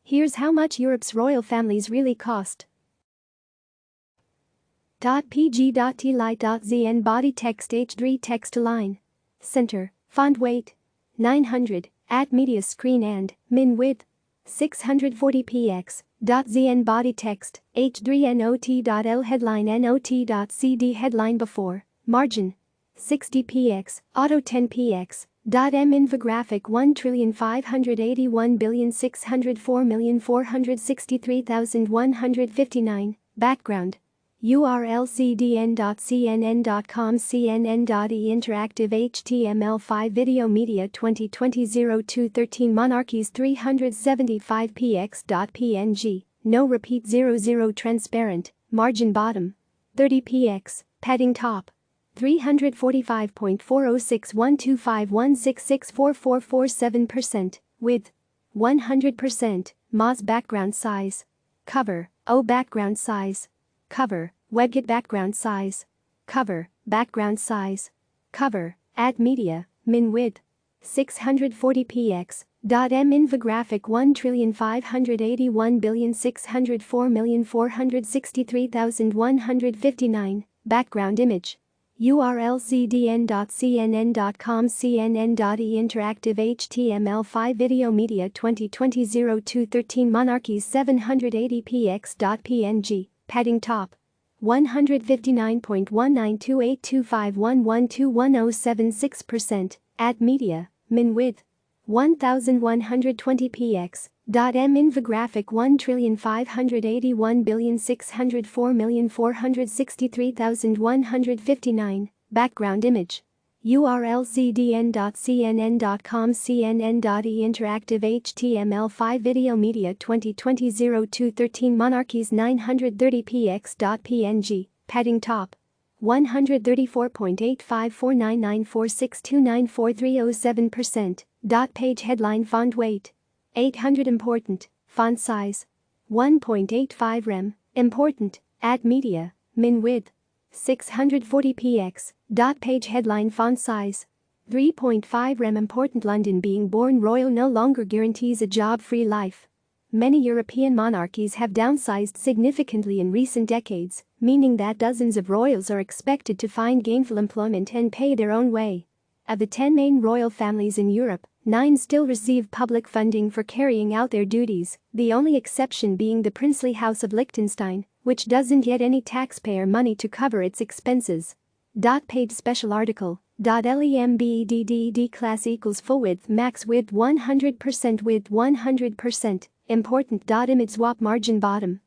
Here's how much Europe's royal families really cost. pg.t-light.zn Body text H3 text align. Center, font weight 900, media screen and min width 640px. .zn Body text H3 not.l headline not.cd headline before margin 60px auto 10px. m-infographic 1,581,604,463,159 background URL cdn.cnn.com cnn.e interactive HTML5 video media 2020-02-13 monarchies 375px.png no repeat 00 transparent margin bottom 30px padding top 345.4061251664447% width 100% moz-background-size cover o-background-size cover webkit-background-size cover background size cover add media min width 640px. m-infographic 1,581,604,463,159 background image URL cdn.cnn.com cnn.e interactive HTML5 video media 2020-02-13 monarchies 780px.png padding top 159.1928251121076% add media min width 1120px. m-infographic 1,581,604,463,159 background image URL cdn.cnn.com cnn.e interactive HTML5 video media 2020-02-13 monarchies 930px.png padding top 134.8549946294307% page headline font weight 800 important font size 1.85 rem important add media min width 640px. Page headline font size 3.5 rem important London being born royal no longer guarantees a job-free life. Many European monarchies have downsized significantly in recent decades, meaning that dozens of royals are expected to find gainful employment and pay their own way. Of the 10 main royal families in Europe, 9 still receive public funding for carrying out their duties, the only exception being the princely house of Liechtenstein, which doesn't get any taxpayer money to cover its expenses. Page special article. lembedd class equals full width max width 100% width 100% important. Image swap margin bottom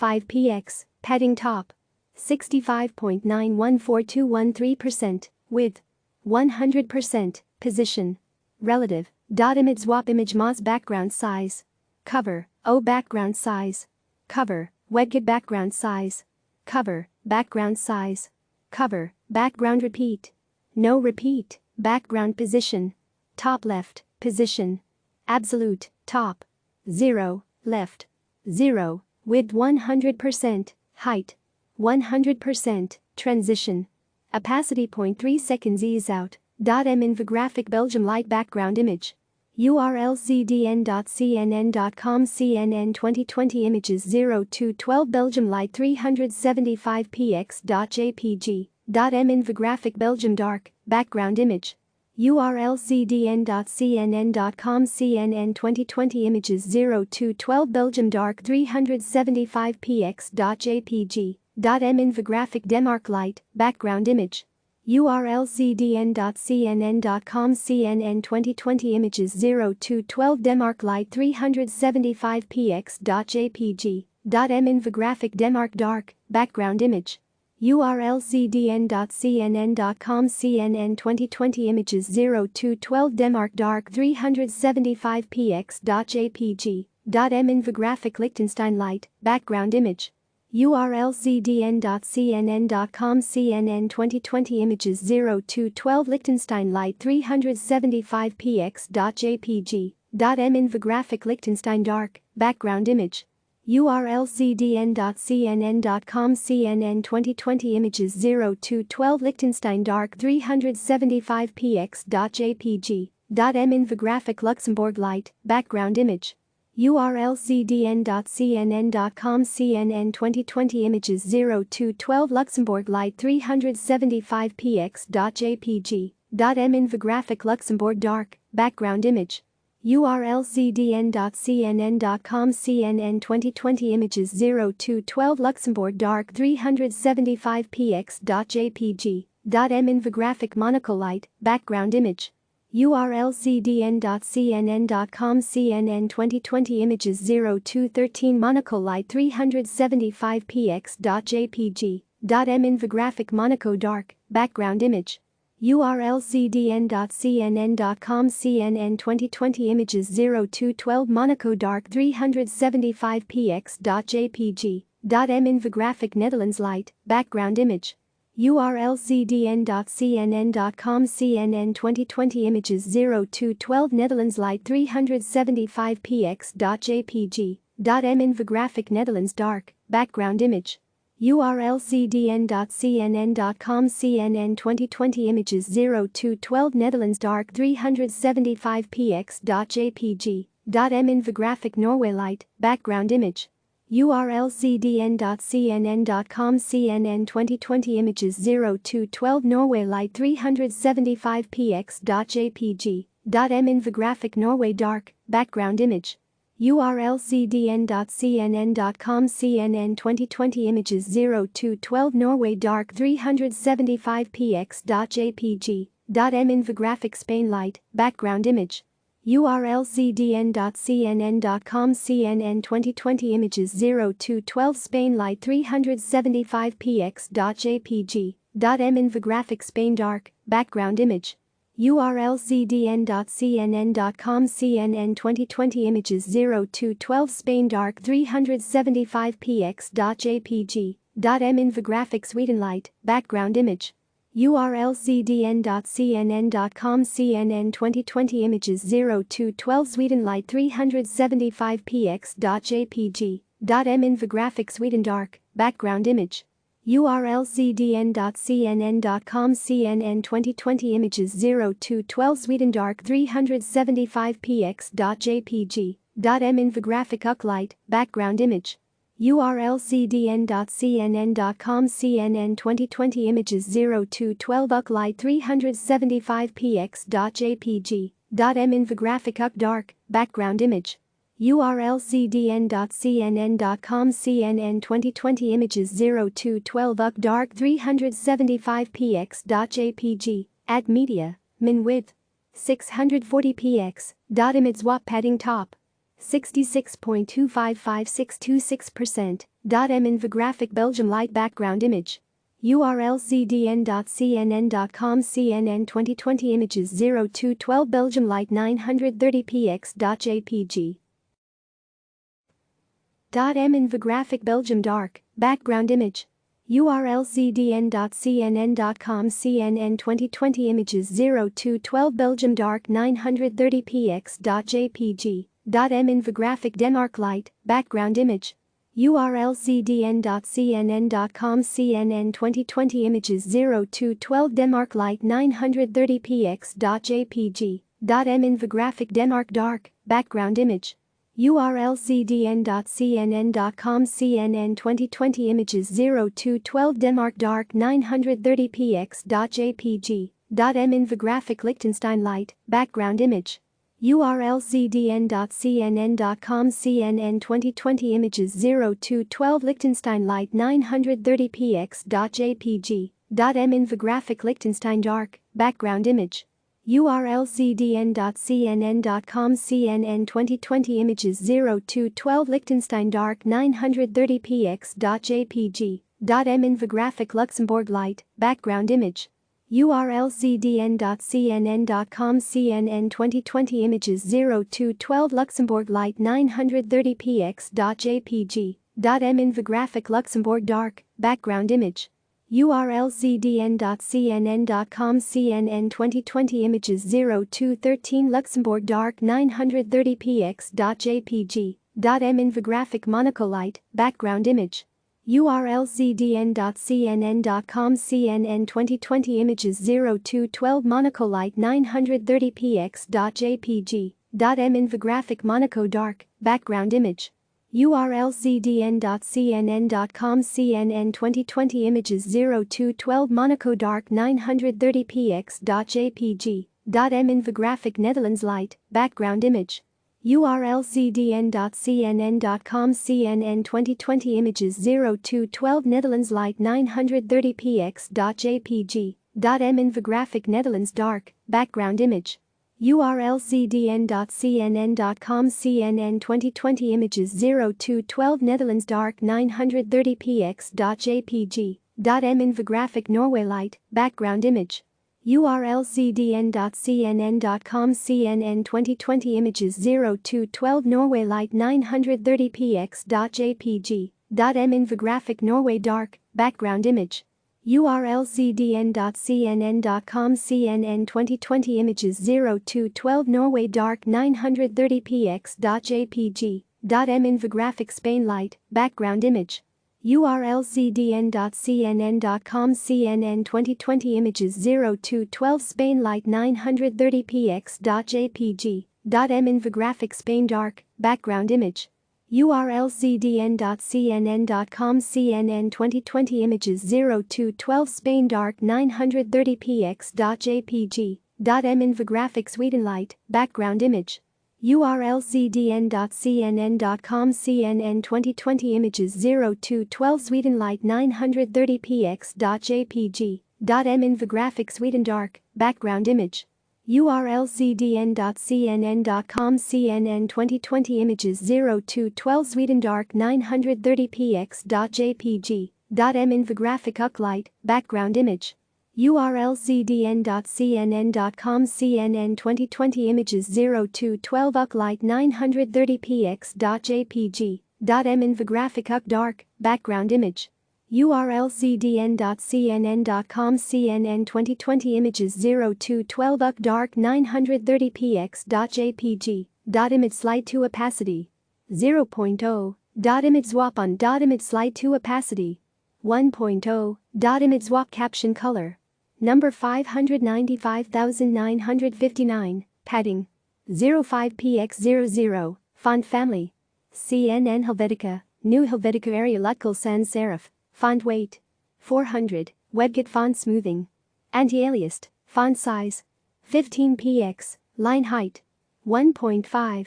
5px padding top 65.914213% width 100% position relative. Image swap image moz-background-size cover o-background-size cover webkit-background-size cover background-size cover background repeat no repeat background position top left position absolute top 0 left 0 width 100% height 100% transition opacity 0.3 seconds ease out. m-infographic Belgium light background image URL cdn.cnn.com CNN 2020 images 0-12 Belgium light 375px.jpg. m-infographic Belgium dark background image URL cdn.cnn.com CNN 2020 images 0-12 Belgium dark 375px.jpg. m-infographic Denmark light background image URL cdn.cnn.com CNN 2020 images 0-12 Denmark light 375px.jpg. m-infographic Denmark dark background image URL cdn.cnn.com CNN 2020 images 0-12 Denmark dark 375px.jpg. m-infographic Liechtenstein light background image URL cdn.cnn.com CNN 2020 images 0-12 Liechtenstein light 375px.jpg. m-infographic Liechtenstein dark background image URL cdn.cnn.com CNN 2020 images 0-12 Liechtenstein dark 375px.jpg. m-infographic Luxembourg light background image URL zdn.cnn.com CNN 2020 images 0212 Luxembourg Light 375px.jpg. m-infographic Luxembourg dark, background image. URL zdn.cnn.com CNN 2020 images 0212 Luxembourg dark 375px.jpg. m-infographic monocle light, background image. URL zdn.cnn.com CNN 2020 images 0213 Monaco light 375px.jpg. m-infographic Monaco dark, background image. URL zdn.cnn.com CNN 2020 images 0212 Monaco dark 375px.jpg. m-infographic Netherlands light, background image. URL zdn.cnn.com CNN 2020 images 0212 Netherlands light 375px.jpg. m-infographic Netherlands dark, background image. URL zdn.cnn.com CNN 2020 images 0212 Netherlands dark 375px.jpg. m-infographic Norway light, background image. URL zdn.cnn.com CNN 2020 images 0212 Norway light 375px.jpg. m-infographic Norway dark, background image. URL zdn.cnn.com CNN 2020 images 0212 Norway dark 375px.jpg. m-infographic Spain light, background image. URL zdn.cnn.com CNN 2020 images 0212 Spain light 375px.jpg. m-infographic Spain dark, background image. URL zdn.cnn.com CNN 2020 images 0212 Spain dark 375px.jpg. m-infographic Sweden light, background image. URL zdn.cnn.com CNN 2020 images 0212 Sweden light 375px.jpg. m-infographic Sweden dark, background image. URL zdn.cnn.com CNN 2020 images 0212 Sweden dark 375px.jpg. m-infographic UK light, background image. URL zdn.cnn.com CNN 2020 images 0212 UK light 375px.jpg. m-infographic UK dark, background image. URL zdn.cnn.com CNN 2020 images 0212 UK dark 375px.jpg. media, min width 640px. Image swap padding top 66.255626%. m-infographic Belgium light background image. URL zdn.cnn.com CNN 2020 images 0212 Belgium light 930px.jpg. m-infographic Belgium dark, background image. URL zdn.cnn.com CNN 2020 images 0212 Belgium dark 930px.jpg. m-infographic Denmark light, background image. URL zdn.cnn.com CNN 2020 images 0212 Denmark light 930px.jpg. m-infographic Denmark dark, background image. URL zdn.cnn.com CNN 2020 images 0212 Denmark dark 930px.jpg. m-infographic Liechtenstein light, background image. URL zdn.cnn.com CNN 2020 images 0212 Liechtenstein light 930px.jpg. m-infographic Liechtenstein dark, background image. URL zdn.cnn.com CNN 2020 images 0212 Liechtenstein dark 930px.jpg. m-infographic Luxembourg light, background image. URL zdn.cnn.com CNN 2020 images 0212 Luxembourg light 930px.jpg. m-infographic Luxembourg dark, background image. URL zdn.cnn.com CNN 2020 images 0213 Luxembourg dark 930px.jpg. m-infographic Monaco light, background image. URL zdn.cnn.com CNN 2020 images 0212 Monaco light 930px.jpg. m-infographic Monaco dark, background image. URL zdn.cnn.com CNN 2020 images 0212 Monaco dark 930px.jpg. m-infographic Netherlands light, background image. URL zdn.cnn.com CNN 2020 images 0212 Netherlands light 930px.jpg. m-infographic Netherlands dark, background image. URL zdn.cnn.com CNN 2020 images 0212 Netherlands dark 930px.jpg. m-infographic Norway light, background image. URL zdn.cnn.com CNN 2020 images 0212 Norway light 930px.jpg. m-infographic Norway dark, background image. URL zdn.cnn.com CNN 2020 images 0212 Norway dark 930px.jpg. m-infographic Spain light, background image. URL zdn.cnn.com CNN 2020 images 0212 Spain light 930px.jpg. m-infographic Spain dark, background image. URL zdn.cnn.com CNN 2020 images 0212 Spain dark 930px.jpg. m-infographic Sweden light, background image. URL zdn.cnn.com CNN 2020 images 0212 Sweden light 930px.jpg. m-infographic Sweden dark, background image. URL zdn.cnn.com CNN 2020 images 0212 Sweden dark 930px.jpg. m-infographic UK light, background image. URL zdn.cnn.com CNN 2020 images 0212 UK light 930px.jpg. m-infographic UK dark, background image. URL zdn.cnn.com CNN 2020 images 0212 UK dark 930px.jpg. Image slide to opacity 0.0. Image swap on. Image slide to opacity 1.0. Image swap caption color number 595959, padding 05px00, font family CNN Helvetica, New Helvetica Arial Sans Serif, font weight 400, WebKit font smoothing, anti-aliased, font size 15px, line height 1.5.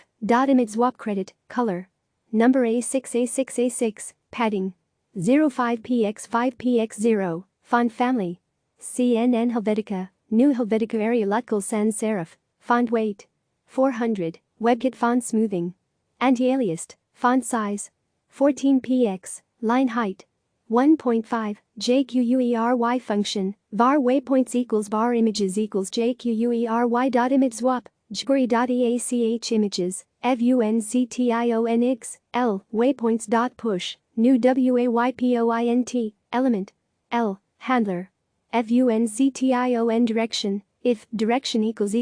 Image swap credit, color number A6, padding 05px5px0, font family CNN Helvetica, New Helvetica Arial Sans Serif, font weight 400, WebKit font smoothing, anti-aliased, font size 14px, line height 1.5, JQUERY function, var waypoints equals var images equals JQUERY.image swap, jQuery.each images, FUNCTIONX, L, waypoints.push, new WAYPOINT, element, L, handler, FUNCTION direction, if direction equals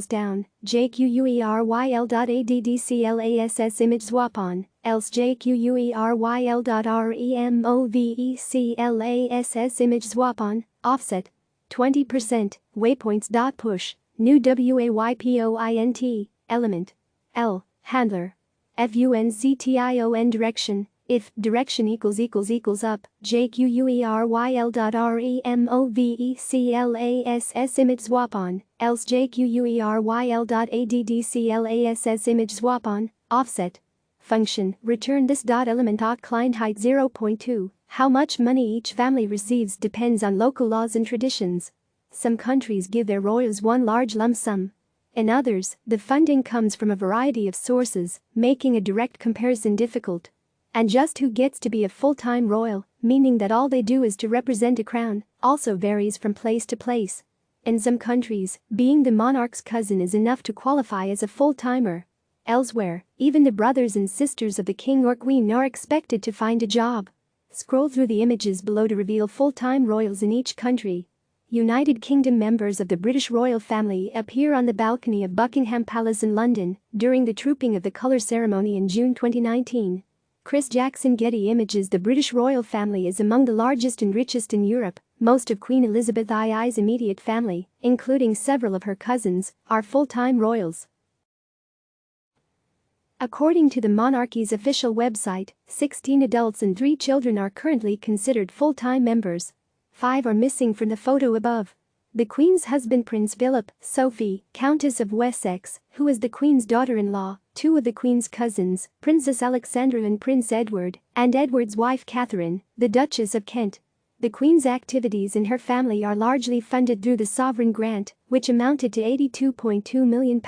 down, JQUERYL.ADDCLASS image swap on, else JQUERYL.REMOVECLASS image swap on, offset 20%, waypoints.push, new WAYPOINT, element, L, handler, FUNCTION direction, if direction equals up, JQUERYL.REMOVECLASS image swap on, else JQUERYL.ADDCLASS image swap on, offset. Function, return this. Element client height 0.2. How much money each family receives depends on local laws and traditions. Some countries give their royals one large lump sum. In others, the funding comes from a variety of sources, making a direct comparison difficult. And just who gets to be a full-time royal, meaning that all they do is to represent a crown, also varies from place to place. In some countries, being the monarch's cousin is enough to qualify as a full-timer. Elsewhere, even the brothers and sisters of the king or queen are expected to find a job. Scroll through the images below to reveal full-time royals in each country. United Kingdom members of the British royal family appear on the balcony of Buckingham Palace in London during the Trooping of the Colour ceremony in June 2019. Chris Jackson Getty Images. The British royal family is among the largest and richest in Europe. Most of Queen Elizabeth II's immediate family, including several of her cousins, are full-time royals. According to the monarchy's official website, 16 adults and 3 children are currently considered full-time members. 5 are missing from the photo above. The Queen's husband Prince Philip, Sophie, Countess of Wessex, who is the Queen's daughter-in-law, 2 of the Queen's cousins, Princess Alexandra and Prince Edward, and Edward's wife Catherine, the Duchess of Kent. The Queen's activities in her family are largely funded through the sovereign grant, which amounted to £82.2 million,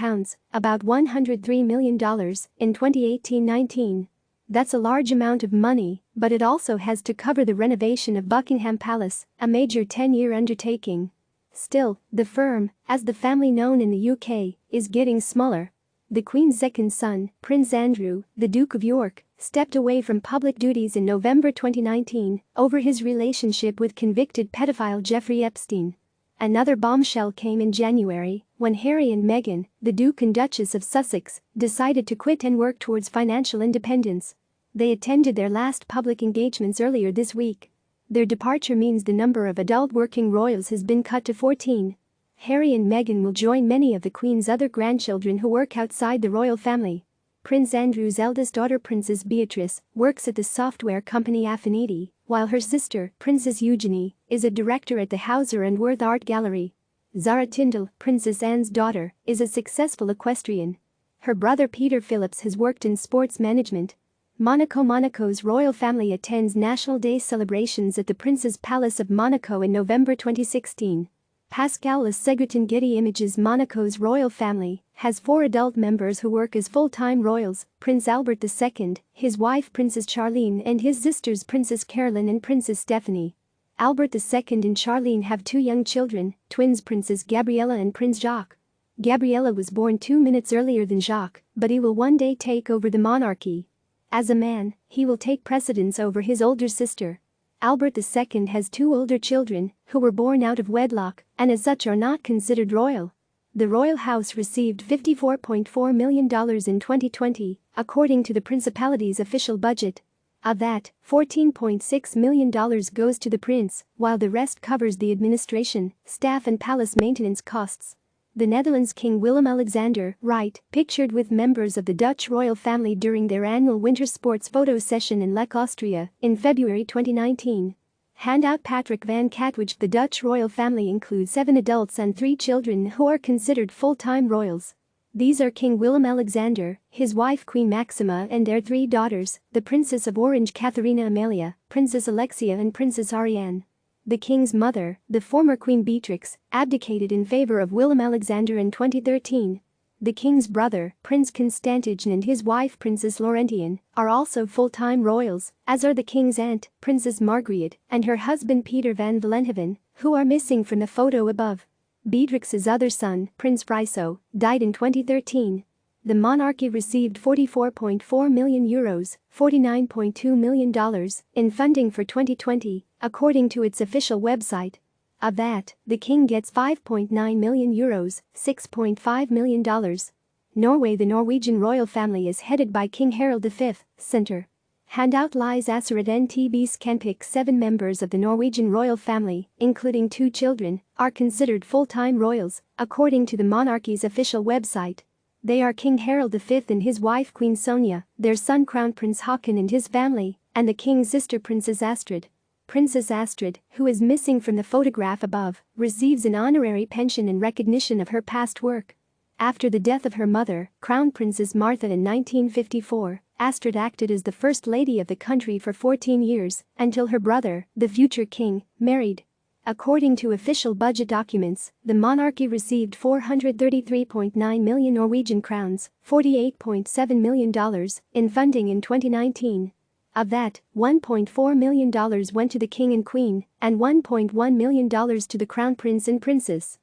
about $103 million, in 2018-19. That's a large amount of money, but it also has to cover the renovation of Buckingham Palace, a major 10-year undertaking. Still, the firm, as the family known in the UK, is getting smaller. The Queen's second son, Prince Andrew, the Duke of York, stepped away from public duties in November 2019 over his relationship with convicted pedophile Jeffrey Epstein. Another bombshell came in January when Harry and Meghan, the Duke and Duchess of Sussex, decided to quit and work towards financial independence. They attended their last public engagements earlier this week. Their departure means the number of adult working royals has been cut to 14. Harry and Meghan will join many of the Queen's other grandchildren who work outside the royal family. Prince Andrew's eldest daughter Princess Beatrice works at the software company Affinity, while her sister, Princess Eugenie, is a director at the Hauser and Wirth Art Gallery. Zara Tindall, Princess Anne's daughter, is a successful equestrian. Her brother Peter Phillips has worked in sports management. Monaco's royal family attends National Day celebrations at the Prince's Palace of Monaco in November 2016. Pascal Seguin Getty Images. Monaco's royal family has 4 adult members who work as full-time royals: Prince Albert II, his wife Princess Charlene and his sisters Princess Caroline and Princess Stephanie. Albert II and Charlene have 2 young children, twins Princess Gabriella and Prince Jacques. Gabriella was born 2 minutes earlier than Jacques, but he will one day take over the monarchy. As a man, he will take precedence over his older sister. Albert II has 2 older children who were born out of wedlock and as such are not considered royal. The royal house received $54.4 million in 2020, according to the Principality's official budget. Of that, $14.6 million goes to the prince, while the rest covers the administration, staff and palace maintenance costs. The Netherlands King Willem-Alexander, right, pictured with members of the Dutch royal family during their annual winter sports photo session in Lek, Austria, in February 2019. Handout Patrick van Katwijk. The Dutch royal family includes 7 adults and 3 children who are considered full-time royals. These are King Willem-Alexander, his wife Queen Maxima and their 3 daughters, the Princess of Orange Katharina Amalia, Princess Alexia and Princess Ariane. The king's mother, the former Queen Beatrix, abdicated in favor of Willem-Alexander in 2013. The king's brother, Prince Constantijn and his wife Princess Laurentian, are also full-time royals, as are the king's aunt, Princess Margriet, and her husband Peter van Vollenhoven, who are missing from the photo above. Beatrix's other son, Prince Friso, died in 2013. The monarchy received €44.4 million, $49.2 million, in funding for 2020, according to its official website. Of that, the king gets €5.9 million, $6.5 million. Norway. The Norwegian royal family is headed by King Harald V, Center. Handout lies Asser at NTB Scanpic. 7 members of the Norwegian royal family, including 2 children, are considered full-time royals, according to the monarchy's official website. They are King Harald V and his wife Queen Sonja, their son Crown Prince Haakon and his family, and the king's sister Princess Astrid. Princess Astrid, who is missing from the photograph above, receives an honorary pension in recognition of her past work. After the death of her mother, Crown Princess Martha in 1954, Astrid acted as the First Lady of the country for 14 years, until her brother, the future king, married. According to official budget documents, the monarchy received 433.9 million Norwegian crowns, $48.7 million, in funding in 2019. Of that, $1.4 million went to the king and queen, and $1.1 million to the crown prince and princess.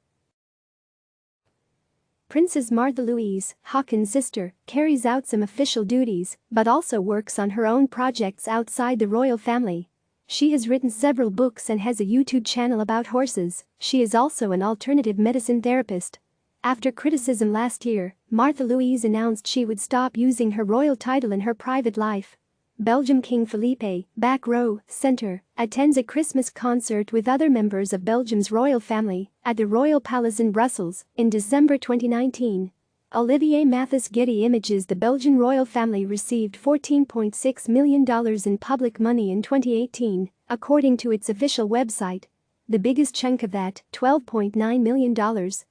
Princess Martha Louise, Haakon's sister, carries out some official duties, but also works on her own projects outside the royal family. She has written several books and has a YouTube channel about horses. She is also an alternative medicine therapist. After criticism last year, Martha Louise announced she would stop using her royal title in her private life. Belgium King Felipe, back row, center, attends a Christmas concert with other members of Belgium's royal family at the Royal Palace in Brussels in December 2019. Olivier Mathis Getty Images. The Belgian royal family received $14.6 million in public money in 2018, according to its official website. The biggest chunk of that, $12.9 million,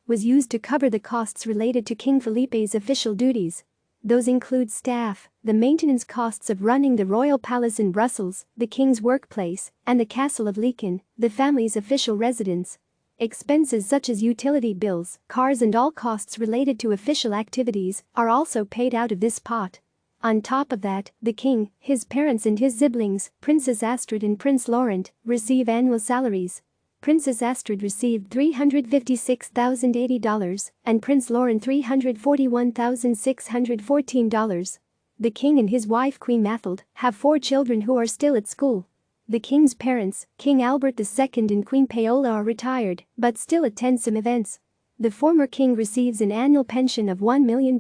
was used to cover the costs related to King Felipe's official duties. Those include staff, the maintenance costs of running the royal palace in Brussels, the king's workplace, and the castle of Laeken, the family's official residence. Expenses such as utility bills, cars and all costs related to official activities are also paid out of this pot. On top of that, the king, his parents and his siblings, Princess Astrid and Prince Laurent, receive annual salaries. Princess Astrid received $356,080 and Prince Laurent $341,614. The king and his wife Queen Mathilde have 4 children who are still at school. The king's parents, King Albert II and Queen Paola, are retired but still attend some events. The former king receives an annual pension of $1 million.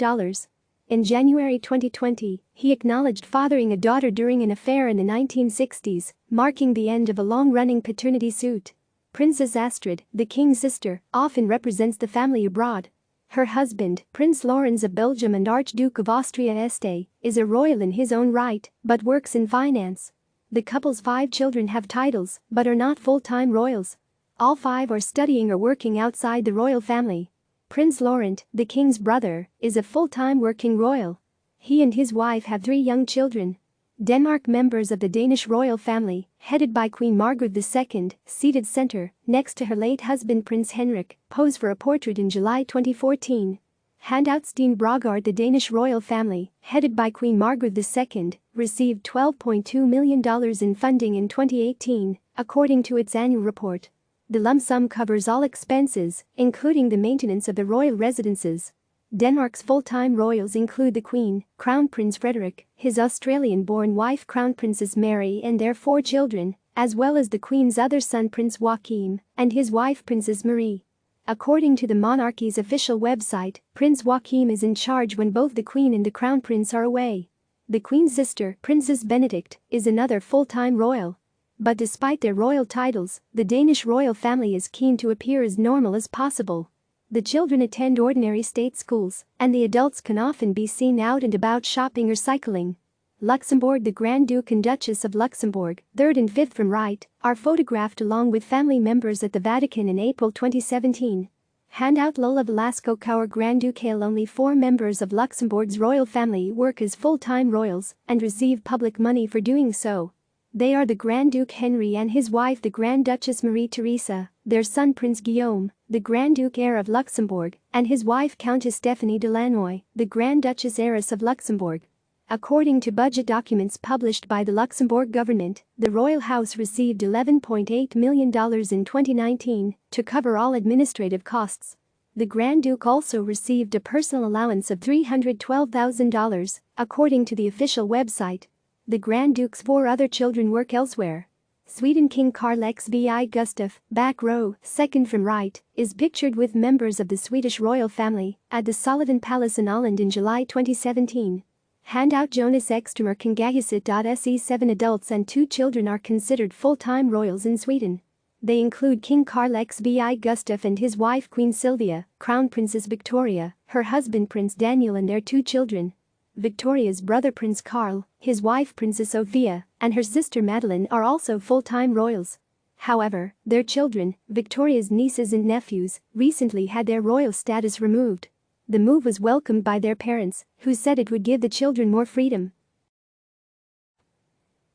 In January 2020, he acknowledged fathering a daughter during an affair in the 1960s, marking the end of a long-running paternity suit. Princess Astrid, the king's sister, often represents the family abroad. Her husband, Prince Lawrence of Belgium and Archduke of Austria-Este, is a royal in his own right but works in finance. The couple's 5 children have titles but are not full-time royals. All 5 are studying or working outside the royal family. Prince Laurent, the king's brother, is a full-time working royal. He and his wife have 3 young children. Denmark. Members of the Danish royal family, headed by Queen Margaret II, seated center, next to her late husband Prince Henrik, pose for a portrait in July 2014. Handout. Steen Brogard. The Danish royal family, headed by Queen Margaret II, received $12.2 million in funding in 2018, according to its annual report. The lump sum covers all expenses, including the maintenance of the royal residences. Denmark's full-time royals include the Queen, Crown Prince Frederik, his Australian-born wife Crown Princess Mary and their 4 children, as well as the Queen's other son Prince Joachim and his wife Princess Marie. According to the monarchy's official website, Prince Joachim is in charge when both the Queen and the Crown Prince are away. The Queen's sister, Princess Benedict, is another full-time royal. But despite their royal titles, the Danish royal family is keen to appear as normal as possible. The children attend ordinary state schools, and the adults can often be seen out and about shopping or cycling. Luxembourg. The Grand Duke and Duchess of Luxembourg, 3rd and 5th from right, are photographed along with family members at the Vatican in April 2017. Handout. Lola Velasco Cower. Grand Ducal. Only 4 members of Luxembourg's royal family work as full-time royals and receive public money for doing so. They are the Grand Duke Henry and his wife the Grand Duchess Marie Theresa, their son Prince Guillaume, the Grand Duke heir of Luxembourg, and his wife Countess Stephanie de Lannoy, the Grand Duchess heiress of Luxembourg. According to budget documents published by the Luxembourg government, the royal house received $11.8 million in 2019 to cover all administrative costs. The Grand Duke also received a personal allowance of $312,000, according to the official website. The Grand Duke's 4 other children work elsewhere. Sweden. King Carl XVI Gustaf, back row, 2nd from right, is pictured with members of the Swedish royal family at the Sullivan Palace in Åland in July 2017. Handout. Jonas Ekström. Kangahuset.se. 7 adults and 2 children are considered full-time royals in Sweden. They include King Carl XVI Gustaf and his wife Queen Sylvia, Crown Princess Victoria, her husband Prince Daniel and their 2 children. Victoria's brother Prince Carl, his wife Princess Sophia, and her sister Madeleine are also full-time royals. However, their children, Victoria's nieces and nephews, recently had their royal status removed. The move was welcomed by their parents, who said it would give the children more freedom.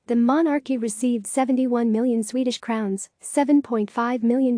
The monarchy received 71 million Swedish crowns, $7.5 million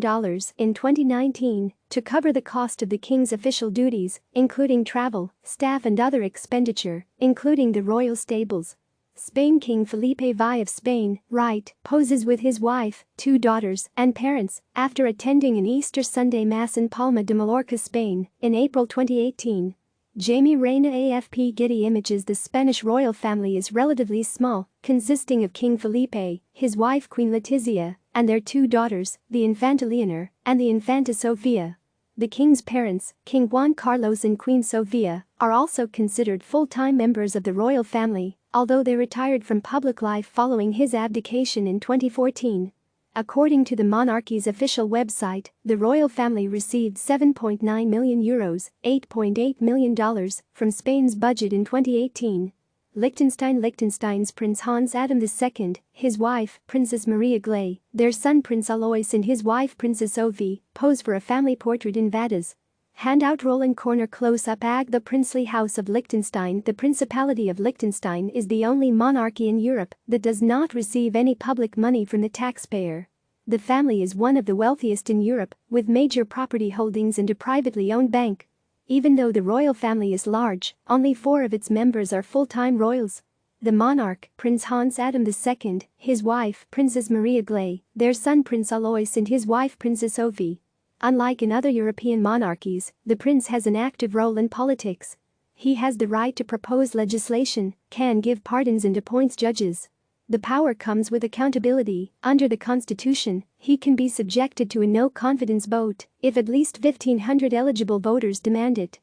in 2019, to cover the cost of the king's official duties, including travel, staff and other expenditure, including the royal stables. Spain. King Felipe V of Spain, right, poses with his wife, 2 daughters, and parents after attending an Easter Sunday Mass in Palma de Mallorca, Spain, in April 2018. Jamie Reina. AFP. Getty Images. The Spanish royal family is relatively small, consisting of King Felipe, his wife Queen Letizia, and their 2 daughters, the Infanta Leonor and the Infanta Sofia. The king's parents, King Juan Carlos and Queen Sofia, are also considered full-time members of the royal family, although they retired from public life following his abdication in 2014. According to the monarchy's official website, the royal family received €7.9 million, $8.8 million, from Spain's budget in 2018. Liechtenstein's Prince Hans Adam II, his wife, Princess Maria Gley, their son Prince Alois and his wife Princess Sophie, pose for a family portrait in Vaduz. Handout rolling corner close-up ag the princely house of Liechtenstein. The Principality of Liechtenstein is the only monarchy in Europe that does not receive any public money from the taxpayer. The family is one of the wealthiest in Europe, with major property holdings and a privately owned bank. Even though the royal family is large, only 4 of its members are full-time royals. The monarch, Prince Hans Adam II, his wife, Princess Maria Gley, their son Prince Alois and his wife Princess Sophie. Unlike in other European monarchies, the prince has an active role in politics. He has the right to propose legislation, can give pardons and appoints judges. The power comes with accountability. Under the constitution, he can be subjected to a no-confidence vote if at least 1,500 eligible voters demand it.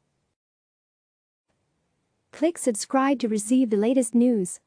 Click subscribe to receive the latest news.